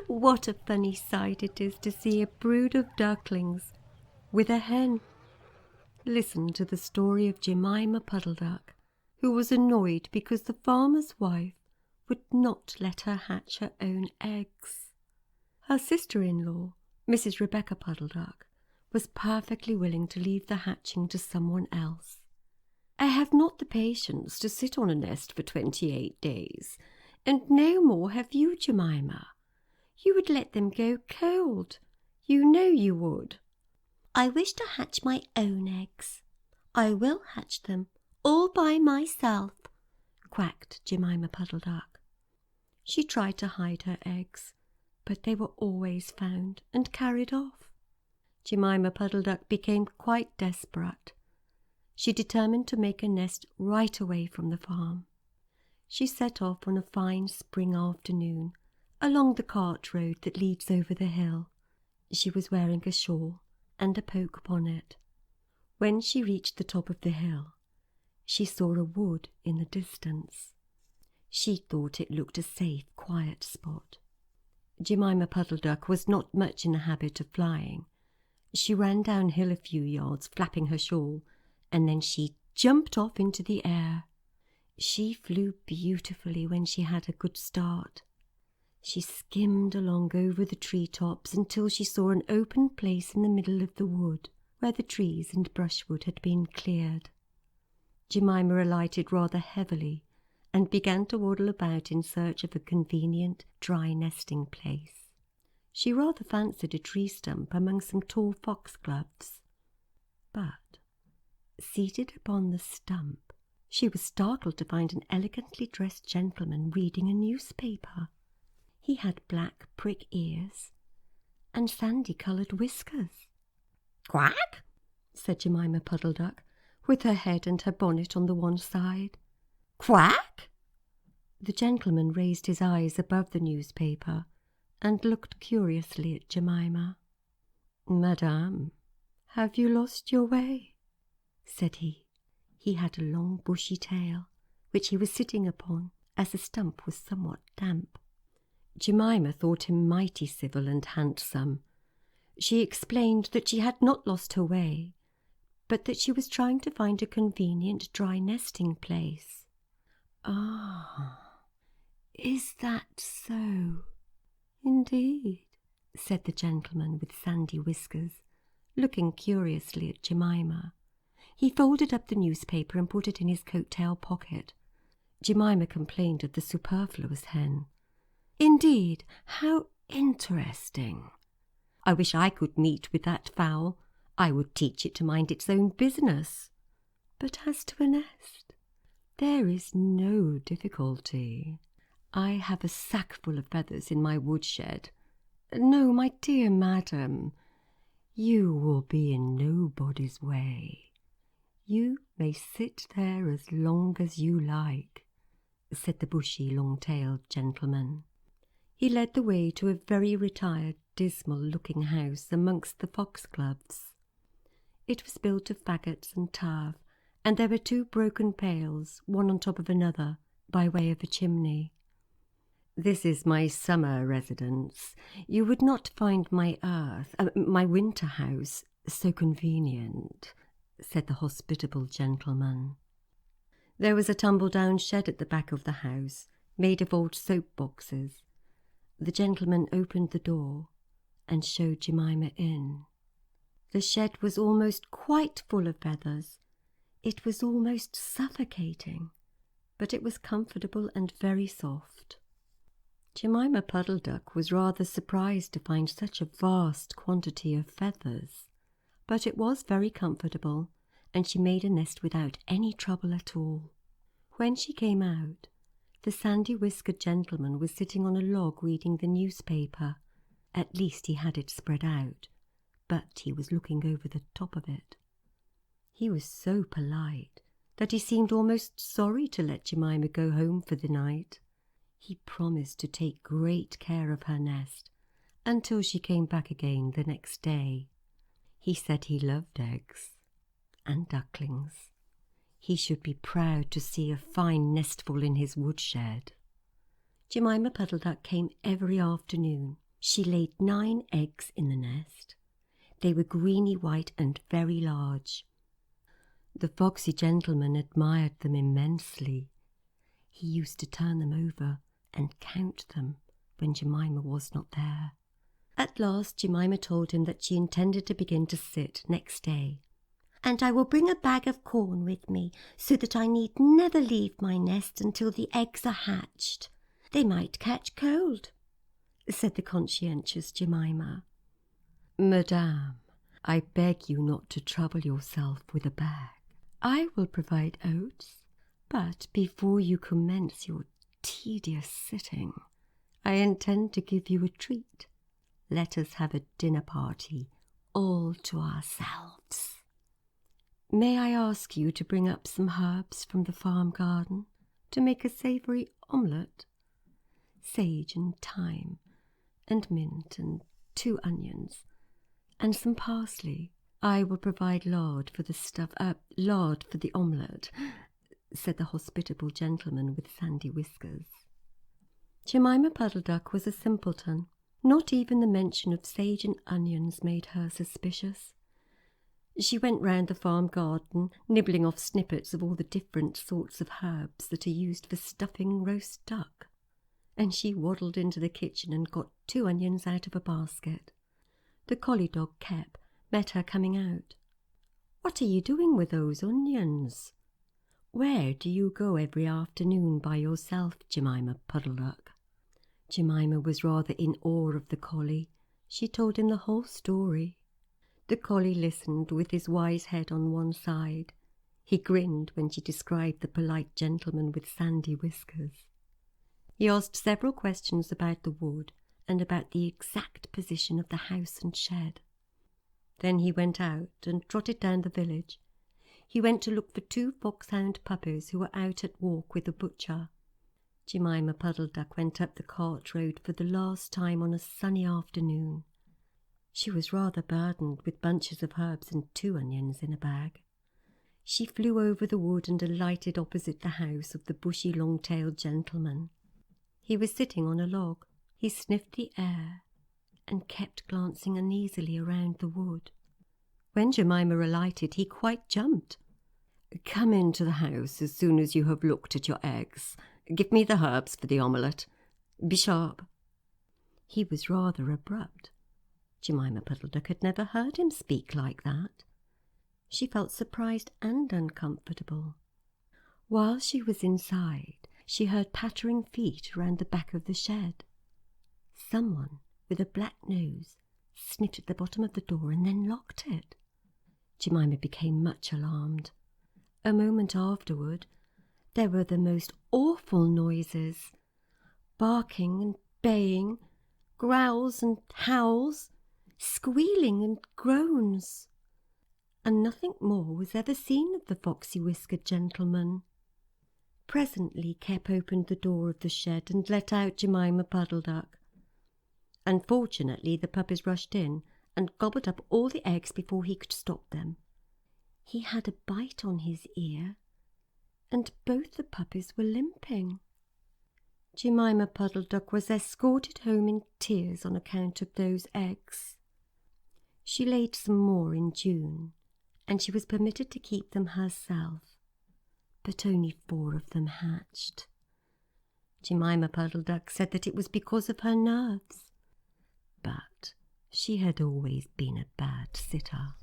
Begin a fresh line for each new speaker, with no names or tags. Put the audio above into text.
What a funny sight it is to see a brood of ducklings with a hen. Listen to the story of Jemima Puddleduck, who was annoyed because the farmer's wife would not let her hatch her own eggs. Her sister-in-law, Mrs. Rebecca Puddleduck, was perfectly willing to leave the hatching to someone else. "I have not the patience to sit on a nest for 28 days, and no more have you, Jemima. You would let them go cold. You know you would." "I wish to hatch my own eggs. I will hatch them all by myself," quacked Jemima Puddleduck. She tried to hide her eggs, but they were always found and carried off. Jemima Puddleduck became quite desperate. She determined to make a nest right away from the farm. She set off on a fine spring afternoon along the cart road that leads over the hill. She was wearing a shawl and a poke bonnet. When she reached the top of the hill, she saw a wood in the distance. She thought it looked a safe, quiet spot. Jemima Puddleduck was not much in the habit of flying. She ran downhill a few yards, flapping her shawl, and then she jumped off into the air. She flew beautifully when she had a good start. She skimmed along over the tree-tops until she saw an open place in the middle of the wood where the trees and brushwood had been cleared. Jemima alighted rather heavily and began to waddle about in search of a convenient, dry nesting place. She rather fancied a tree stump among some tall foxgloves. But, seated upon the stump, she was startled to find an elegantly dressed gentleman reading a newspaper. He had black prick ears and sandy-coloured whiskers. "Quack!" said Jemima Puddleduck, with her head and her bonnet on the one side. "Quack!" The gentleman raised his eyes above the newspaper and looked curiously at Jemima. "Madame, have you lost your way?" said he. He had a long bushy tail, which he was sitting upon, as the stump was somewhat damp. Jemima thought him mighty civil and handsome. She explained that she had not lost her way, but that she was trying to find a convenient dry nesting place. "Ah, is that so?" "Indeed," said the gentleman with sandy whiskers, looking curiously at Jemima. He folded up the newspaper and put it in his coat-tail pocket. Jemima complained of the superfluous hen. "Indeed, how interesting! I wish I could meet with that fowl. I would teach it to mind its own business. But as to a nest, there is no difficulty. I have a sackful of feathers in my woodshed. No, my dear madam, you will be in nobody's way. You may sit there as long as you like," said the bushy, long-tailed gentleman. He led the way to a very retired, dismal-looking house amongst the foxgloves. It was built of faggots and turf, and there were 2 broken pails, one on top of another, by way of a chimney. "This is my summer residence. You would not find my winter house so convenient," said the hospitable gentleman. There was a tumble-down shed at the back of the house, made of old soap-boxes. The gentleman opened the door and showed Jemima in. The shed was almost quite full of feathers. It was almost suffocating, but it was comfortable and very soft. Jemima Puddleduck was rather surprised to find such a vast quantity of feathers, but it was very comfortable, and she made a nest without any trouble at all. When she came out, the sandy-whiskered gentleman was sitting on a log reading the newspaper. At least he had it spread out, but he was looking over the top of it. He was so polite that he seemed almost sorry to let Jemima go home for the night. He promised to take great care of her nest until she came back again the next day. He said he loved eggs and ducklings. He should be proud to see a fine nestful in his woodshed. Jemima Puddleduck came every afternoon. She laid 9 eggs in the nest. They were greeny white and very large. The foxy gentleman admired them immensely. He used to turn them over and count them when Jemima was not there. At last Jemima told him that she intended to begin to sit next day. "And I will bring a bag of corn with me, so that I need never leave my nest until the eggs are hatched. They might catch cold," said the conscientious Jemima. "Madame, I beg you not to trouble yourself with a bag. I will provide oats, but before you commence your tedious sitting, I intend to give you a treat. Let us have a dinner party all to ourselves. May I ask you to bring up some herbs from the farm garden to make a savoury omelette? Sage and thyme and mint and 2 onions and some parsley. I will provide lard for the omelette," said the hospitable gentleman with sandy whiskers. Jemima Puddleduck was a simpleton. Not even the mention of sage and onions made her suspicious. She went round the farm garden, nibbling off snippets of all the different sorts of herbs that are used for stuffing roast duck, and she waddled into the kitchen and got 2 onions out of a basket. The collie dog Kep met her coming out. "What are you doing with those onions? Where do you go every afternoon by yourself, Jemima Puddleduck?" Jemima was rather in awe of the collie. She told him the whole story. The collie listened with his wise head on one side. He grinned when she described the polite gentleman with sandy whiskers. He asked several questions about the wood and about the exact position of the house and shed. Then he went out and trotted down the village. He went to look for 2 foxhound puppies who were out at walk with the butcher. Jemima Puddleduck went up the cart road for the last time on a sunny afternoon. She was rather burdened with bunches of herbs and 2 onions in a bag. She flew over the wood and alighted opposite the house of the bushy long-tailed gentleman. He was sitting on a log. He sniffed the air and kept glancing uneasily around the wood. When Jemima alighted, he quite jumped. "Come into the house as soon as you have looked at your eggs. Give me the herbs for the omelette. Be sharp." He was rather abrupt. Jemima Puddleduck had never heard him speak like that. She felt surprised and uncomfortable. While she was inside, she heard pattering feet round the back of the shed. Someone with a black nose sniffed at the bottom of the door and then locked it. Jemima became much alarmed. A moment afterward, there were the most awful noises, barking and baying, growls and howls, squealing and groans, and nothing more was ever seen of the foxy-whiskered gentleman. Presently Kep opened the door of the shed and let out Jemima Puddleduck. Unfortunately, the puppies rushed in and gobbled up all the eggs before he could stop them. He had a bite on his ear, and both the puppies were limping. Jemima Puddleduck was escorted home in tears on account of those eggs. She laid some more in June, and she was permitted to keep them herself, but only 4 of them hatched. Jemima Puddleduck said that it was because of her nerves, but she had always been a bad sitter.